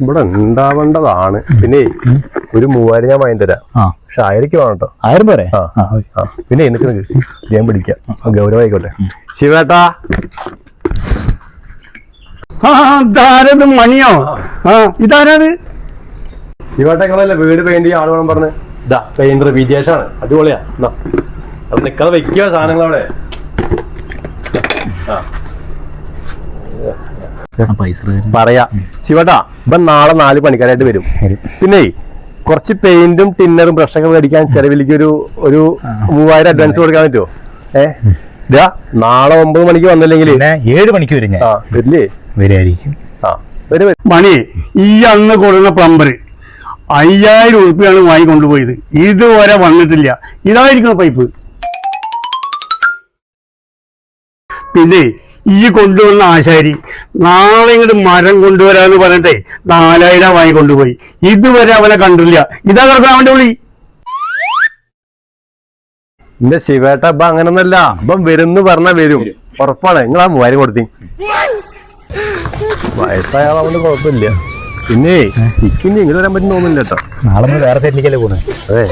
ഇവിടെ ഉണ്ടാവേണ്ടതാണ്. പിന്നെ ഒരു 3000 ഞാൻ വാങ്ങി തരാം. പക്ഷെ 1000 വേണം കേട്ടോ. 1000 പോരെ? പിന്നെ എനിക്ക് ഞാൻ പിടിക്കാം. ഗൗരവായിക്കോട്ടെ. ശിവേട്ടാ, ഇതാരത്? മണിയോ? ഇതാരത്? ശിവേട്ടങ്ങളല്ലേ വീട് പെയിന്റ് ചെയ്യാൻ ആളുകളും പറഞ്ഞ്. ഇതാ പെയിന്റർ വിജേഷാണ്. അടിപൊളിയാ. അത് നിക്കാതെ വെക്കുക സാധനങ്ങൾ അവിടെ. പറയാ ശിവട്ടാ, ഇപ്പൊ നാളെ 4 പണിക്കാരായിട്ട് വരും. പിന്നെ കുറച്ച് പെയിന്റും ടിന്നറും ബ്രഷൊക്കെ മേടിക്കാൻ ചെലവിലേക്ക് ഒരു 3000 അഡ്വാൻസ് കൊടുക്കാൻ പറ്റുമോ? ഇതാ നാളെ 9 മണിക്ക് വന്നില്ലെങ്കിൽ 7 മണിക്ക് വരും. വരില്ലേ? വരായിരിക്കും. മണി, ഈ അന്ന് കൊടുക്കുന്ന പ്ലംബർ 5000 ഉറുപ്പിയാണ് വാങ്ങിക്കൊണ്ടുപോയത്. ഇതുവരെ വന്നിട്ടില്ല. ഇതായിരിക്കും പൈപ്പ്. പിന്നെ ഈ കൊണ്ടുവന്ന ആശാരി നാളെ ഇങ്ങോട്ട് മരം കൊണ്ടുവരാന്ന് പറഞ്ഞിട്ടേ 4000 വാങ്ങിക്കൊണ്ടുപോയി. ഇതുവരെ അവനെ കണ്ടില്ല. ഇതാ കിടക്കുന്ന അവന്റെ വിളി. എന്റെ ശിവേട്ട ഇപ്പൊ അങ്ങനൊന്നല്ല. ഇപ്പം വരുന്ന് പറഞ്ഞാ വരും, ഉറപ്പാണ്. നിങ്ങൾ ആ 3000 കൊടുത്തി. വയസ്സായാളെ കുഴപ്പമില്ല. പിന്നെ ഇനി ഇങ്ങനെ വരാൻ പറ്റും തോന്നുന്നില്ല കേട്ടോ. നാളെ വേറെ സൈഡിലേക്കല്ലേ പോണേ? അതെ.